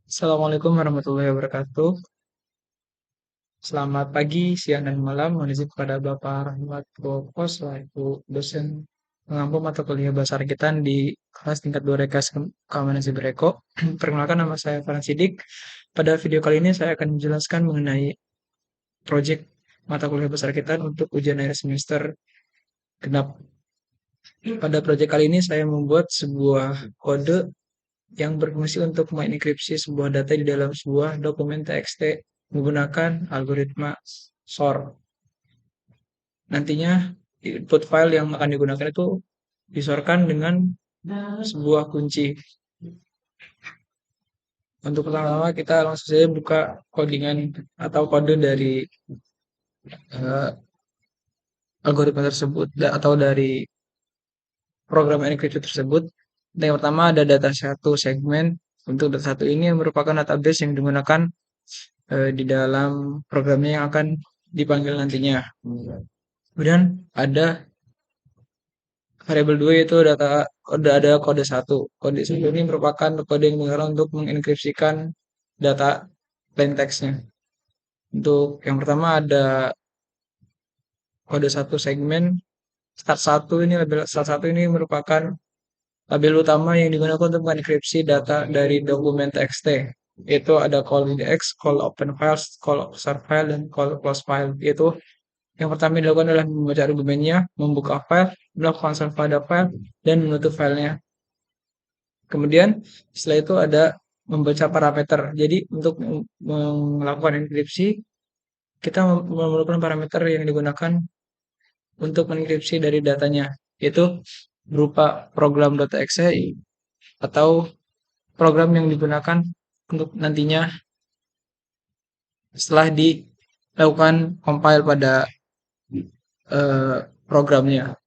Assalamualaikum warahmatullahi wabarakatuh. Selamat pagi, siang, dan malam. Mohon izin kepada Bapak Rahmat Boko selaku dosen pengampu mata kuliah Bahasa Rakitan di kelas tingkat 2 Rekas Keamanan Sibereko. Perkenalkan, nama saya Farhan Sidik. Pada video kali ini saya akan menjelaskan mengenai proyek mata kuliah Bahasa Rakitan untuk ujian akhir semester genap. Pada proyek kali ini saya membuat sebuah kode yang berfungsi untuk mengenkripsi sebuah data di dalam sebuah dokumen TXT menggunakan algoritma SOR. Nantinya input file yang akan digunakan itu disorkan dengan sebuah kunci. Untuk pertama-tama kita langsung saja buka codingan atau kode dari uh, algoritma tersebut atau dari program enkripsi tersebut. Yang pertama ada data satu segmen. Untuk data satu ini merupakan database yang digunakan di dalam programnya yang akan dipanggil nantinya. Kemudian ada variabel 2 yaitu ada kode satu. Kode satu ini merupakan kode yang digunakan untuk mengenkripsikan data plain text-nya. Untuk yang pertama ada kode satu segmen start 1 ini label start 1 ini merupakan label utama yang digunakan untuk mengenkripsi data dari dokumen txt. Itu ada call index, call open files, call start file, dan call close file. Yaitu yang pertama dilakukan adalah membaca argumennya, membuka file, melakukan save pada file, dan menutup filenya. Kemudian setelah itu ada membaca parameter. Jadi untuk melakukan enkripsi, kita memerlukan parameter yang digunakan untuk menenkripsi dari datanya, yaitu berupa program.exe atau program yang digunakan untuk nantinya setelah dilakukan compile pada programnya.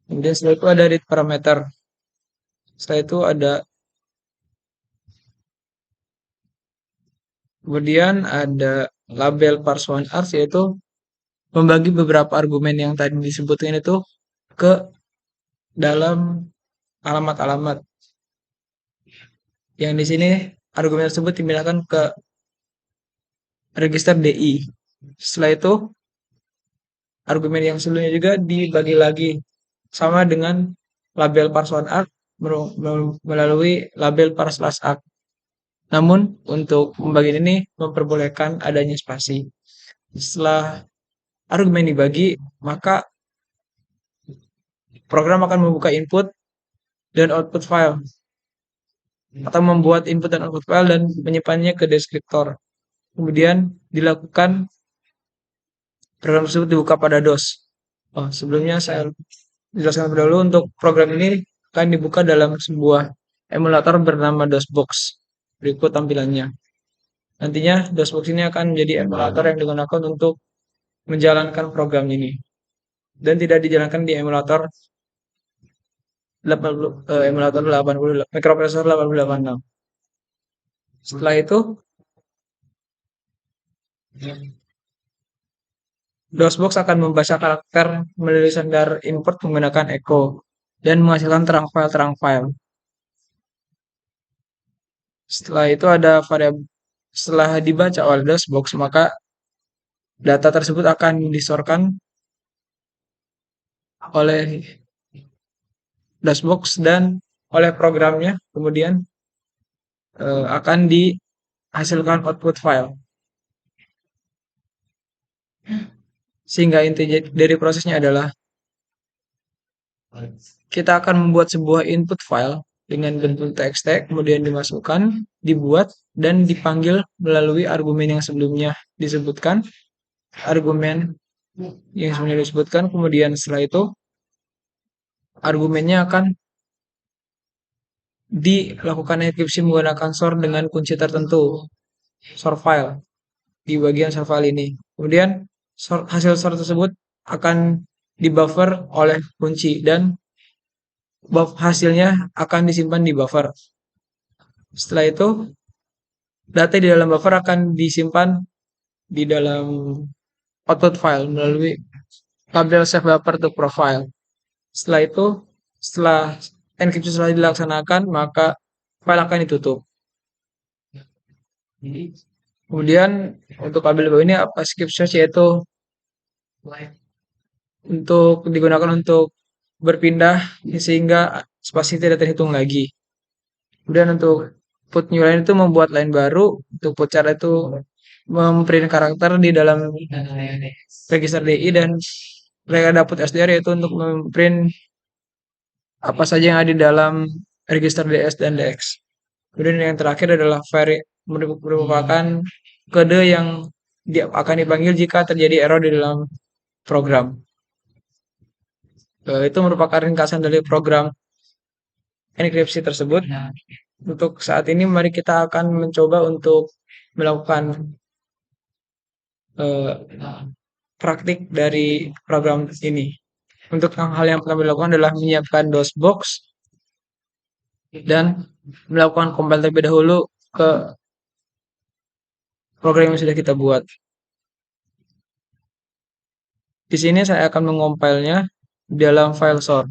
Kemudian setelah itu ada read parameter. Setelah itu ada kemudian ada label parse1 args, yaitu membagi beberapa argumen yang tadi disebutkan itu ke dalam alamat-alamat. Yang di sini argumen tersebut dipindahkan ke register DI. Setelah itu argumen yang sebelumnya juga dibagi lagi sama dengan label parse1 arg melalui label parse/arg. Namun untuk pembagian ini memperbolehkan adanya spasi. Setelah argumen dibagi, maka program akan membuka input dan output file atau membuat input dan output file dan menyimpannya ke deskriptor. Kemudian dilakukan program tersebut dibuka pada DOS. Sebelumnya saya jelaskan terlebih dahulu, untuk program ini akan dibuka dalam sebuah emulator bernama DOSBox. Berikut tampilannya. Nantinya DOSBox ini akan menjadi emulator yang digunakan untuk menjalankan program ini dan tidak dijalankan di emulator 80 microprocessor 8086. Setelah itu DOSBox akan membaca karakter melalui standar input menggunakan echo dan menghasilkan terang file. Setelah itu ada variabel. Setelah dibaca oleh DOSBox, maka data tersebut akan disorkan oleh DOSBox dan oleh programnya, kemudian akan dihasilkan output file. Sehingga inti dari prosesnya adalah kita akan membuat sebuah input file dengan bentuk txt, kemudian dimasukkan, dibuat, dan dipanggil melalui argumen yang sebelumnya disebutkan. Kemudian setelah itu argumennya akan dilakukan enkripsi menggunakan SOR dengan kunci tertentu, SOR file, di bagian SOR file ini. Kemudian hasil SOR tersebut akan dibuffer oleh kunci dan hasilnya akan disimpan di buffer. Setelah itu data di dalam buffer akan disimpan di dalam output file melalui label save buffer to profile. Setelah itu, setelah enkripsi telah dilaksanakan, maka file akan ditutup. Kemudian untuk kabel bawah ini apa skip switch yaitu untuk digunakan untuk berpindah sehingga spasi tidak terhitung lagi. Kemudian untuk put new line itu membuat line baru, untuk put chart itu memprint karakter di dalam register DI dan mereka dapat SDR yaitu untuk memprint apa saja yang ada di dalam register DS dan DX. Kemudian yang terakhir adalah merupakan kode yang akan dipanggil jika terjadi error di dalam program. Itu merupakan ringkasan dari program enkripsi tersebut. Untuk saat ini mari kita akan mencoba untuk melakukan eh, praktik dari program ini. Untuk hal yang pertama dilakukan adalah menyiapkan DOSBox dan melakukan compile terlebih dahulu ke program yang sudah kita buat. Di sini saya akan mengompilnya dalam file source.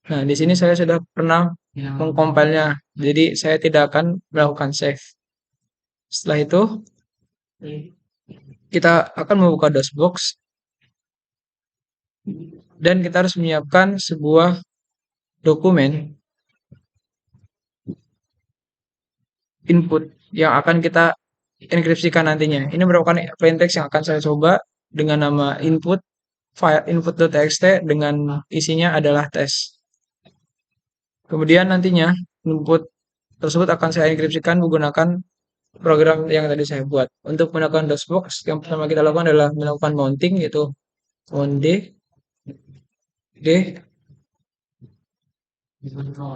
Nah, di sini saya sudah pernah mengcompilenya, jadi saya tidak akan melakukan save. Setelah itu, kita akan membuka DOSBox dan kita harus menyiapkan sebuah dokumen input yang akan kita enkripsikan nantinya. Ini merupakan plaintext yang akan saya coba dengan nama input file input.txt dengan isinya adalah tes. Kemudian nantinya input tersebut akan saya enkripsikan menggunakan program yang tadi saya buat. Untuk melakukan DOSBox, yang pertama kita lakukan adalah melakukan mounting, yaitu mount D.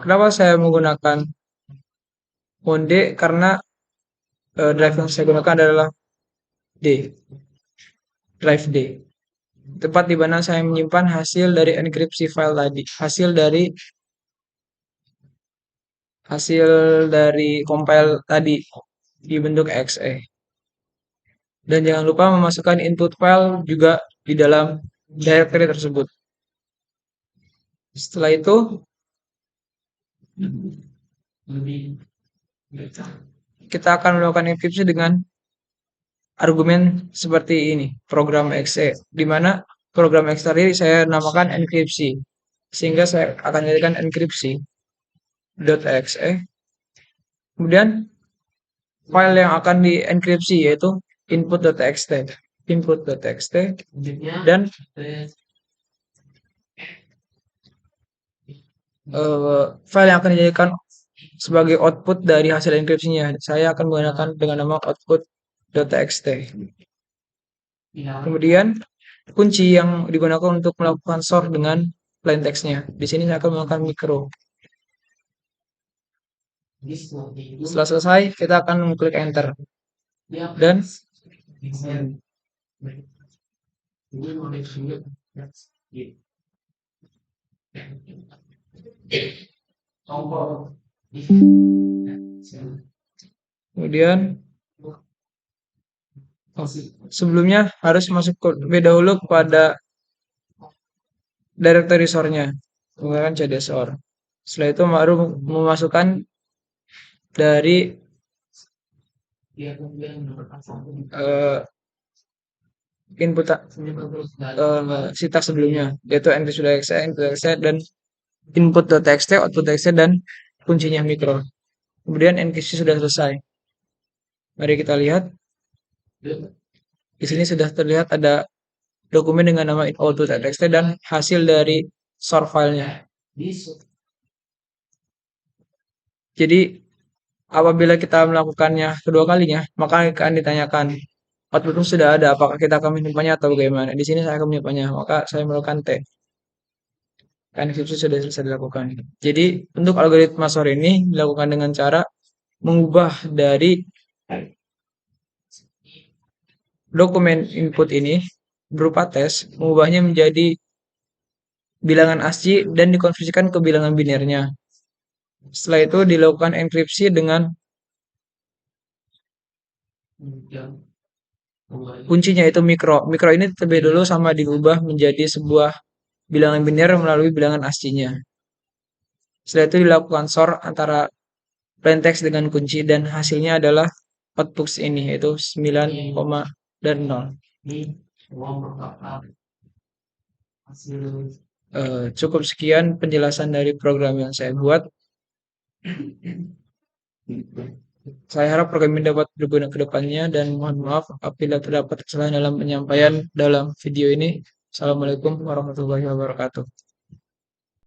Kenapa saya menggunakan mount D? Karena drive yang saya gunakan adalah D, drive D. Tempat di mana saya menyimpan hasil dari enkripsi file tadi, hasil dari compile tadi di bentuk exe. Dan jangan lupa memasukkan input file juga di dalam directory tersebut. Setelah itu, kita akan melakukan enkripsi dengan argumen seperti ini, program exe, di mana program exe tadi saya namakan enkripsi, sehingga saya akan jadikan enkripsi .exe. Kemudian file yang akan dienkripsi yaitu input.txt, dan file yang akan dijadikan sebagai output dari hasil enkripsinya. Saya akan menggunakan dengan nama output.txt. Kemudian kunci yang digunakan untuk melakukan sort dengan plain text-nya. Di sini saya akan menggunakan micro. Setelah selesai, kita akan mengklik enter. Dan kemudian sebelumnya harus masuk terlebih dahulu kepada directory source-nya menggunakan cdsour. Setelah itu baru memasukkan dari input sitas sebelumnya, yaitu enkripsi.exe, dan input.txt, output.txt, dan kuncinya mikro. Kemudian enkripsi sudah selesai. Mari kita lihat. Di sini sudah terlihat ada dokumen dengan nama output.txt dan hasil dari source filenya. Jadi apabila kita melakukannya kedua kalinya, maka akan ditanyakan output itu sudah ada, apakah kita akan menyimpannya atau bagaimana. Di sini saya akan menyimpannya, maka saya melakukan T. Enkripsi sudah selesai dilakukan. Jadi untuk algoritma SOR ini dilakukan dengan cara mengubah dari dokumen input ini berupa tes, mengubahnya menjadi bilangan ASCII dan dikonversikan ke bilangan binarnya. Setelah itu dilakukan enkripsi dengan kuncinya itu mikro. Mikro ini terlebih dulu sama diubah menjadi sebuah bilangan biner melalui bilangan ASCII-nya. Setelah itu dilakukan SOR antara plain text dengan kunci dan hasilnya adalah outputs ini, yaitu 9, dan 0. Cukup sekian penjelasan dari program yang saya buat. Saya harap program ini dapat berguna ke depannya dan mohon maaf apabila terdapat kesalahan dalam penyampaian dalam video ini. Assalamualaikum warahmatullahi wabarakatuh.